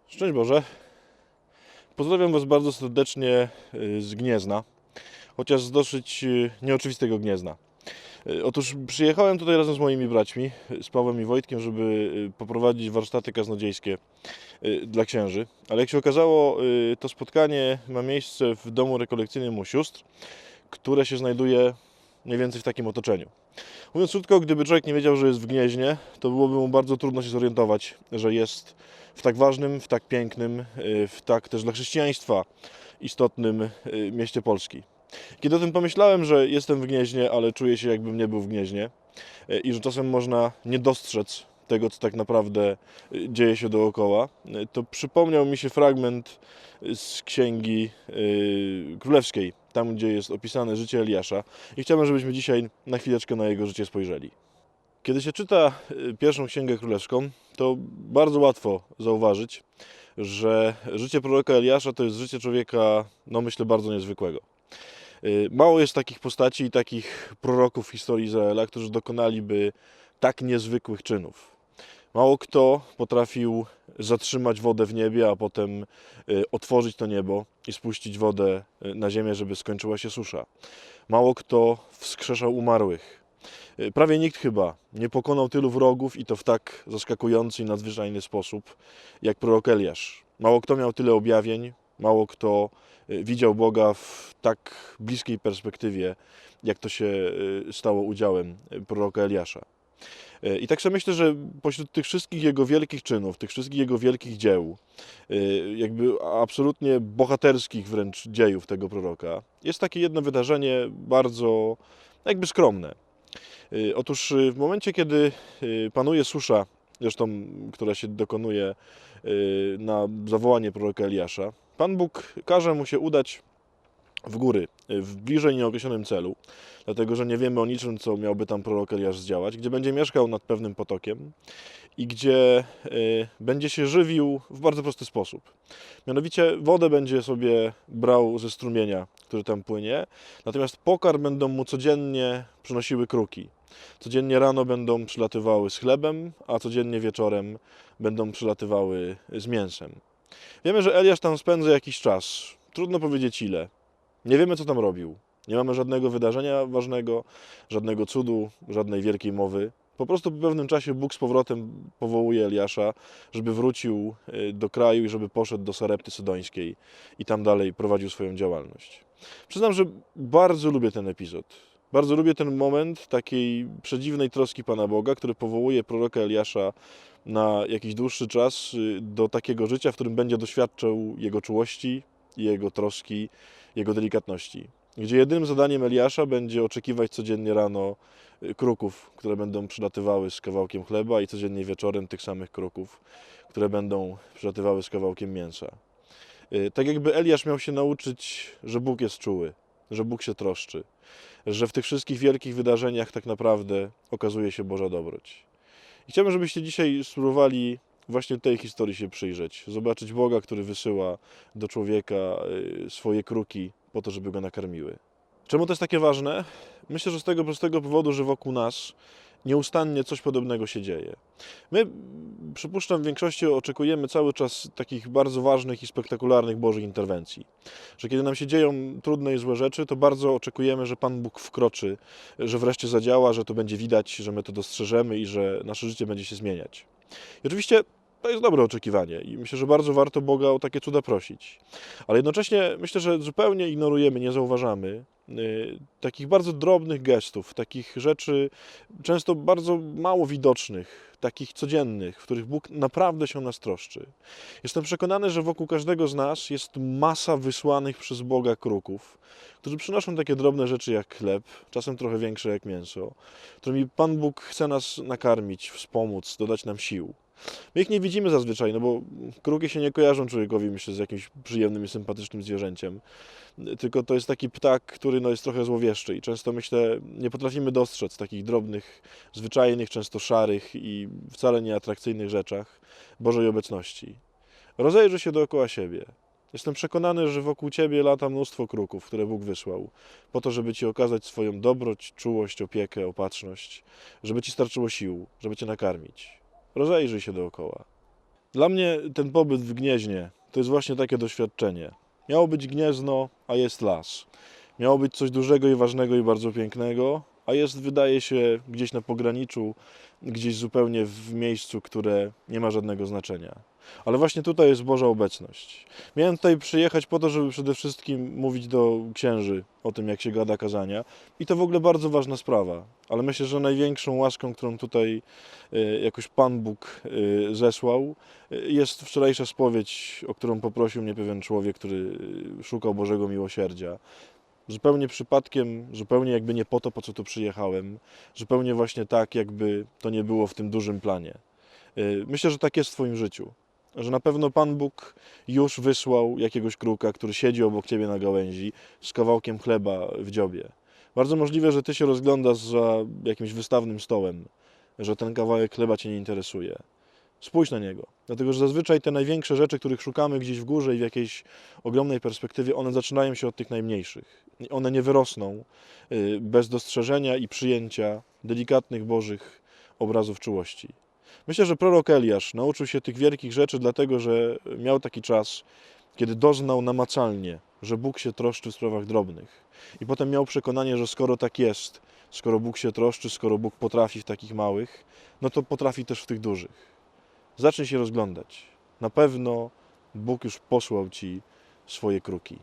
Szczęść Boże. Pozdrawiam Was bardzo serdecznie z Gniezna, chociaż z dosyć nieoczywistego Gniezna. Otóż przyjechałem tutaj razem z moimi braćmi, z Pawłem i Wojtkiem, żeby poprowadzić warsztaty kaznodziejskie dla księży. Ale jak się okazało, to spotkanie ma miejsce w domu rekolekcyjnym u sióstr, które się znajduje mniej więcej w takim otoczeniu. Mówiąc krótko, gdyby człowiek nie wiedział, że jest w Gnieźnie, to byłoby mu bardzo trudno się zorientować, że jest w tak ważnym, w tak pięknym, w tak też dla chrześcijaństwa istotnym mieście Polski. Kiedy o tym pomyślałem, że jestem w Gnieźnie, ale czuję się, jakbym nie był w Gnieźnie i że czasem można nie dostrzec tego, co tak naprawdę dzieje się dookoła, to przypomniał mi się fragment z Księgi Królewskiej, tam gdzie jest opisane życie Eliasza, i chciałbym, żebyśmy dzisiaj na chwileczkę na jego życie spojrzeli. Kiedy się czyta pierwszą Księgę Królewską, to bardzo łatwo zauważyć, że życie proroka Eliasza to jest życie człowieka, no myślę, bardzo niezwykłego. Mało jest takich postaci i takich proroków w historii Izraela, którzy dokonaliby tak niezwykłych czynów. Mało kto potrafił zatrzymać wodę w niebie, a potem otworzyć to niebo i spuścić wodę na ziemię, żeby skończyła się susza. Mało kto wskrzeszał umarłych. Prawie nikt chyba nie pokonał tylu wrogów i to w tak zaskakujący i nadzwyczajny sposób jak prorok Eliasz. Mało kto miał tyle objawień, mało kto widział Boga w tak bliskiej perspektywie, jak to się stało udziałem proroka Eliasza. I tak sobie myślę, że pośród tych wszystkich jego wielkich czynów, tych wszystkich jego wielkich dzieł, jakby absolutnie bohaterskich wręcz dziejów tego proroka, jest takie jedno wydarzenie bardzo jakby skromne. Otóż w momencie, kiedy panuje susza, zresztą która się dokonuje na zawołanie proroka Eliasza, Pan Bóg każe mu się udać w góry, w bliżej nieokreślonym celu, dlatego że nie wiemy o niczym, co miałby tam prorok Eliasz zdziałać, gdzie będzie mieszkał nad pewnym potokiem i gdzie będzie się żywił w bardzo prosty sposób. Mianowicie wodę będzie sobie brał ze strumienia, który tam płynie, natomiast pokarm będą mu codziennie przynosiły kruki. Codziennie rano będą przylatywały z chlebem, a codziennie wieczorem będą przylatywały z mięsem. Wiemy, że Eliasz tam spędza jakiś czas, trudno powiedzieć ile. Nie wiemy, co tam robił. Nie mamy żadnego wydarzenia ważnego, żadnego cudu, żadnej wielkiej mowy. Po prostu po pewnym czasie Bóg z powrotem powołuje Eliasza, żeby wrócił do kraju i żeby poszedł do Sarepty Sydońskiej i tam dalej prowadził swoją działalność. Przyznam, że bardzo lubię ten epizod. Bardzo lubię ten moment takiej przedziwnej troski Pana Boga, który powołuje proroka Eliasza na jakiś dłuższy czas do takiego życia, w którym będzie doświadczał jego czułości, jego troski, jego delikatności. Gdzie jedynym zadaniem Eliasza będzie oczekiwać codziennie rano kruków, które będą przylatywały z kawałkiem chleba i codziennie wieczorem tych samych kruków, które będą przylatywały z kawałkiem mięsa. Tak jakby Eliasz miał się nauczyć, że Bóg jest czuły, że Bóg się troszczy, że w tych wszystkich wielkich wydarzeniach tak naprawdę okazuje się Boża dobroć. I chciałbym, żebyście dzisiaj spróbowali właśnie tej historii się przyjrzeć. Zobaczyć Boga, który wysyła do człowieka swoje kruki po to, żeby go nakarmiły. Czemu to jest takie ważne? Myślę, że z tego prostego powodu, że wokół nas nieustannie coś podobnego się dzieje. My, przypuszczam, w większości oczekujemy cały czas takich bardzo ważnych i spektakularnych Bożych interwencji. Że kiedy nam się dzieją trudne i złe rzeczy, to bardzo oczekujemy, że Pan Bóg wkroczy, że wreszcie zadziała, że to będzie widać, że my to dostrzeżemy i że nasze życie będzie się zmieniać. I oczywiście to jest dobre oczekiwanie i myślę, że bardzo warto Boga o takie cuda prosić. Ale jednocześnie myślę, że zupełnie ignorujemy, nie zauważamy takich bardzo drobnych gestów, takich rzeczy często bardzo mało widocznych, takich codziennych, w których Bóg naprawdę się o nas troszczy. Jestem przekonany, że wokół każdego z nas jest masa wysłanych przez Boga kruków, którzy przynoszą takie drobne rzeczy jak chleb, czasem trochę większe jak mięso, którymi Pan Bóg chce nas nakarmić, wspomóc, dodać nam sił. My ich nie widzimy zazwyczaj, no bo kruki się nie kojarzą człowiekowi, myślę, z jakimś przyjemnym i sympatycznym zwierzęciem. Tylko to jest taki ptak, który no, jest trochę złowieszczy i często, myślę, nie potrafimy dostrzec takich drobnych, zwyczajnych, często szarych i wcale nieatrakcyjnych rzeczach Bożej obecności. Rozejrzyj się dookoła siebie. Jestem przekonany, że wokół Ciebie lata mnóstwo kruków, które Bóg wysłał, po to, żeby Ci okazać swoją dobroć, czułość, opiekę, opatrzność, żeby Ci starczyło sił, żeby Cię nakarmić. Rozejrzyj się dookoła. Dla mnie ten pobyt w Gnieźnie to jest właśnie takie doświadczenie. Miało być Gniezno, a jest las. Miało być coś dużego i ważnego i bardzo pięknego, a jest, wydaje się, gdzieś na pograniczu, gdzieś zupełnie w miejscu, które nie ma żadnego znaczenia. Ale właśnie tutaj jest Boża obecność. Miałem tutaj przyjechać po to, żeby przede wszystkim mówić do księży o tym, jak się gada kazania. I to w ogóle bardzo ważna sprawa. Ale myślę, że największą łaską, którą tutaj jakoś Pan Bóg zesłał, jest wczorajsza spowiedź, o którą poprosił mnie pewien człowiek, który szukał Bożego miłosierdzia. Zupełnie przypadkiem, zupełnie jakby nie po to, po co tu przyjechałem, zupełnie właśnie tak, jakby to nie było w tym dużym planie. Myślę, że tak jest w Twoim życiu, że na pewno Pan Bóg już wysłał jakiegoś kruka, który siedzi obok Ciebie na gałęzi z kawałkiem chleba w dziobie. Bardzo możliwe, że Ty się rozglądasz za jakimś wystawnym stołem, że ten kawałek chleba Cię nie interesuje. Spójrz na niego, dlatego że zazwyczaj te największe rzeczy, których szukamy gdzieś w górze i w jakiejś ogromnej perspektywie, one zaczynają się od tych najmniejszych. One nie wyrosną bez dostrzeżenia i przyjęcia delikatnych Bożych obrazów czułości. Myślę, że prorok Eliasz nauczył się tych wielkich rzeczy, dlatego że miał taki czas, kiedy doznał namacalnie, że Bóg się troszczy w sprawach drobnych. I potem miał przekonanie, że skoro tak jest, skoro Bóg się troszczy, skoro Bóg potrafi w takich małych, no to potrafi też w tych dużych. Zacznij się rozglądać. Na pewno Bóg już posłał Ci swoje kruki.